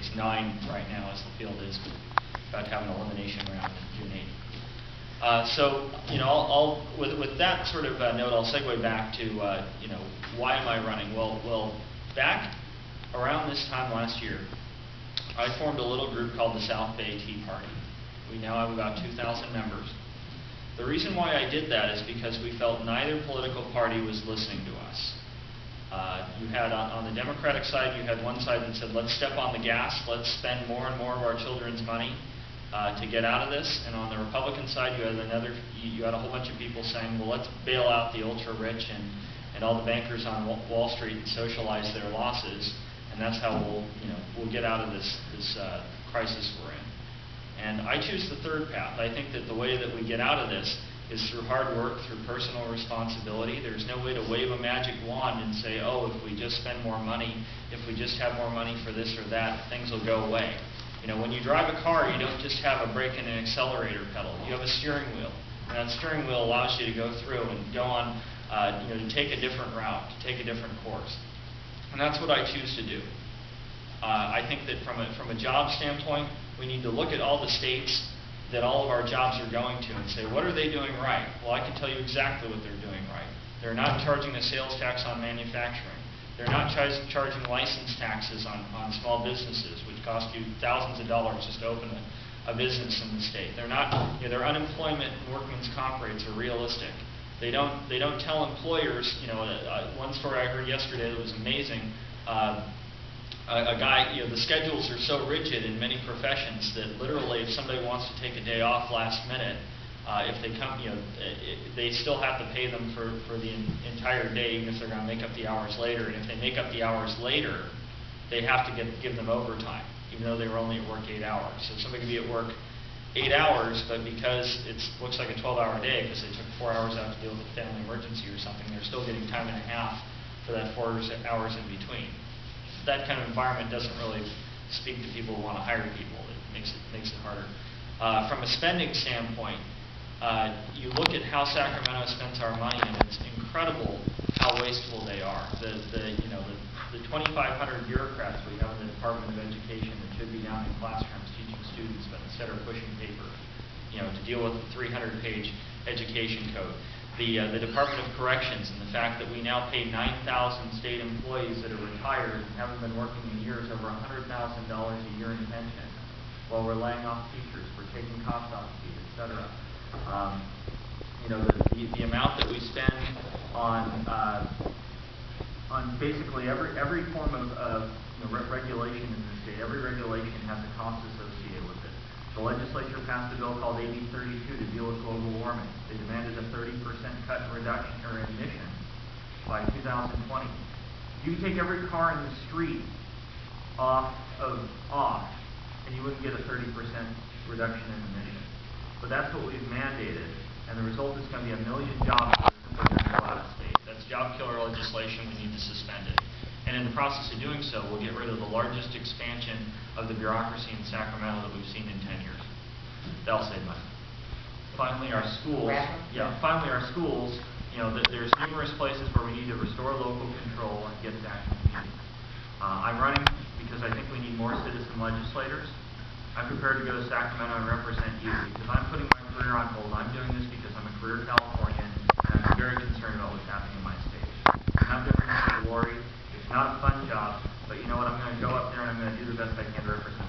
states, 9 right now as the field is, but about to have an elimination round in June 8th. So, you know, with that sort of note, I'll segue back to, you know, why am I running? Well, back around this time last year, I formed a little group called the South Bay Tea Party. We now have about 2,000 members. The reason why I did that is because we felt neither political party was listening to us. You had on the Democratic side, you had one side that said, let's step on the gas, let's spend more and more of our children's money to get out of this. And on the Republican side, you had a whole bunch of people saying, well, let's bail out the ultra-rich and all the bankers on Wall Street and socialize their losses, and that's how we'll get out of this crisis we're in. And I choose the third path. I think that the way that we get out of this is through hard work, through personal responsibility. There's no way to wave a magic wand and say, oh, if we just spend more money, if we just have more money for this or that, things will go away. You know, when you drive a car, you don't just have a brake and an accelerator pedal. You have a steering wheel. And that steering wheel allows you to go through and go on, you know, to take a different route, to take a different course. And that's what I choose to do. I think that from a job standpoint, we need to look at all the states that all of our jobs are going to and say, what are they doing right? Well, I can tell you exactly what they're doing right. They're not charging a sales tax on manufacturing. They're not charging license taxes on small businesses, which cost you thousands of dollars just to open a business in the state. They're not, you know, their unemployment and workman's comp rates are realistic. They don't tell employers, you know, one story I heard yesterday that was amazing. A guy, you know, the schedules are so rigid in many professions that literally if somebody wants to take a day off last minute, if they come, you know, they still have to pay them for the entire day, even if they're going to make up the hours later. And if they make up the hours later, they have to give them overtime, even though they were only at work 8 hours. So somebody could be at work 8 hours, but because it looks like a 12-hour day because they took 4 hours out to deal with a family emergency or something, they're still getting time and a half for that 4 hours in between. That kind of environment doesn't really speak to people who want to hire people. It makes it harder. From a spending standpoint, you look at how Sacramento spends our money, and it's incredible how wasteful they are. The 2,500 bureaucrats we have in the Department of Education that should be down in classrooms teaching students, but instead are pushing paper, you know, to deal with the 300-page education code. The Department of Corrections and the fact that we now pay 9,000 state employees that are retired and haven't been working in years over $100,000 a year in pension, while we're laying off teachers, we're taking cost off fees, etc. You know, the amount that we spend on basically every form of you know, regulation in the state. Every regulation has a cost associated with it. The legislature passed a bill called AB 32 to deal with global warming. They demanded a 30% cut in reduction or emissions by 2020. You could take every car in the street off, and you wouldn't get a 30% reduction in emissions. But that's what we've mandated, and the result is going to be 1 million jobs that are simply going to go out of state. That's job killer legislation. We need to suspend it. And in the process of doing so, we'll get rid of the largest expansion of the bureaucracy in Sacramento that we've seen in 10 years. That'll save money. Finally, our schools. Finally, our schools. You know, there's numerous places where we need to restore local control and get back to communities. I'm running because I think we need more citizen legislators. I'm prepared to go to Sacramento and represent you because I'm putting my career on hold. I'm doing this because I'm a career Californian and I'm very concerned about what's happening in my state. I'm not doing this for glory. It's not a fun job, but you know what? I'm going to go up there and I'm going to do the best I can to represent